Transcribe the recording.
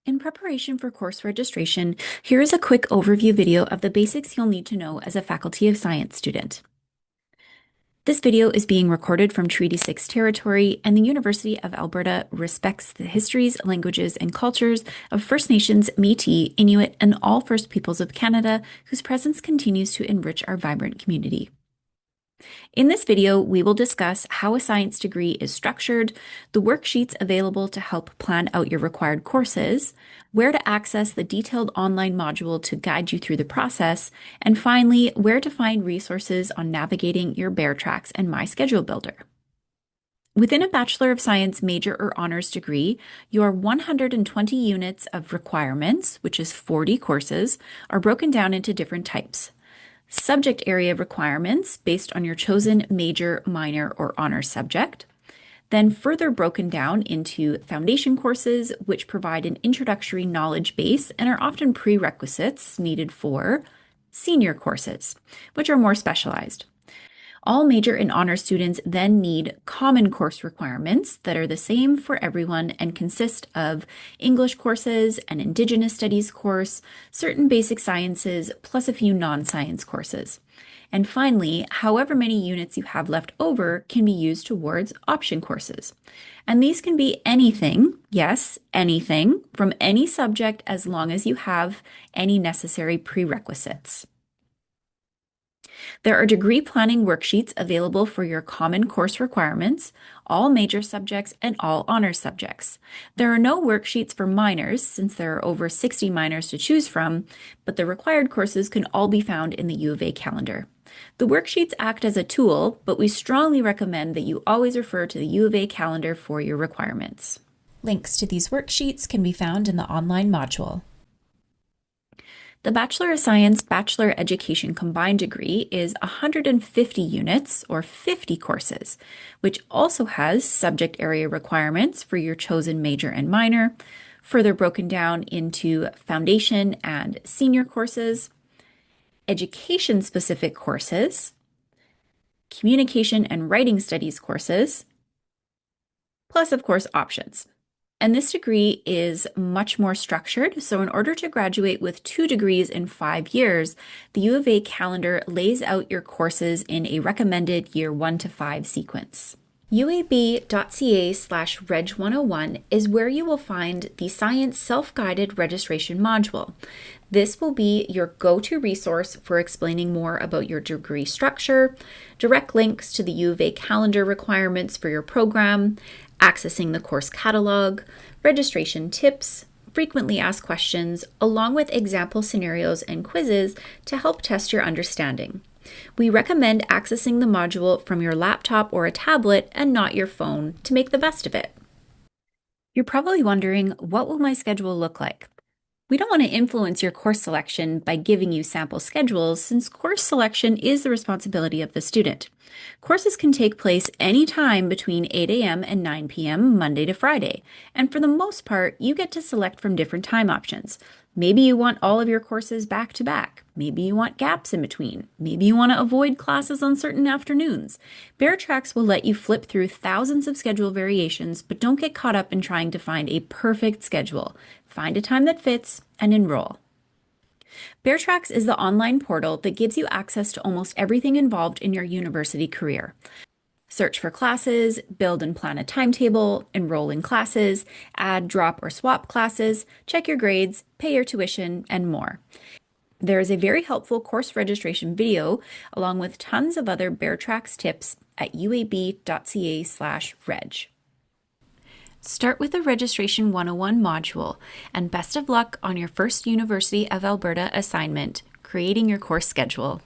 In preparation for course registration, here is a quick overview video of the basics you'll need to know as a Faculty of Science student. This video is being recorded from Treaty 6 territory, and the University of Alberta respects the histories, languages, and cultures of First Nations, Métis, Inuit, and all First Peoples of Canada, whose presence continues to enrich our vibrant community. In this video, we will discuss how a science degree is structured, the worksheets available to help plan out your required courses, where to access the detailed online module to guide you through the process, and finally, where to find resources on navigating your Bear Tracks and My Schedule Builder. Within a Bachelor of Science major or honors degree, your 120 units of requirements, which is 40 courses, are broken down into different types. Subject area requirements based on your chosen major, minor, or honors subject, then further broken down into foundation courses, which provide an introductory knowledge base and are often prerequisites needed for senior courses, which are more specialized. All major and honor students then need common course requirements that are the same for everyone and consist of English courses, an Indigenous Studies course, certain basic sciences, plus a few non-science courses. And finally, however many units you have left over can be used towards option courses. And these can be anything, yes, anything, from any subject as long as you have any necessary prerequisites. There are degree planning worksheets available for your common course requirements, all major subjects, and all honors subjects. There are no worksheets for minors since there are over 60 minors to choose from, but the required courses can all be found in the U of A calendar. The worksheets act as a tool, but we strongly recommend that you always refer to the U of A calendar for your requirements. Links to these worksheets can be found in the online module. The Bachelor of Science Bachelor Education Combined degree is 150 units or 50 courses, which also has subject area requirements for your chosen major and minor, further broken down into foundation and senior courses, education-specific courses, communication and writing studies courses, plus, of course, options. And this degree is much more structured. So in order to graduate with 2 degrees in 5 years, the U of A calendar lays out your courses in a recommended year 1 to 5 sequence. uab.ca/reg101 is where you will find the Science Self-Guided Registration module. This will be your go-to resource for explaining more about your degree structure, direct links to the U of A calendar requirements for your program, accessing the course catalog, registration tips, frequently asked questions, along with example scenarios and quizzes to help test your understanding. We recommend accessing the module from your laptop or a tablet and not your phone to make the best of it. You're probably wondering, what will my schedule look like? We don't want to influence your course selection by giving you sample schedules, since course selection is the responsibility of the student. Courses can take place anytime between 8 a.m. and 9 p.m. Monday to Friday, and for the most part, you get to select from different time options. Maybe you want all of your courses back to back. Maybe you want gaps in between. Maybe you want to avoid classes on certain afternoons. Bear Tracks will let you flip through thousands of schedule variations, but don't get caught up in trying to find a perfect schedule. Find a time that fits and enroll. Bear Tracks is the online portal that gives you access to almost everything involved in your university career. Search for classes, build and plan a timetable, enroll in classes, add, drop, or swap classes, check your grades, pay your tuition, and more. There is a very helpful course registration video along with tons of other Bear Tracks tips at uab.ca/reg. Start with the Registration 101 module, and best of luck on your first University of Alberta assignment, creating your course schedule.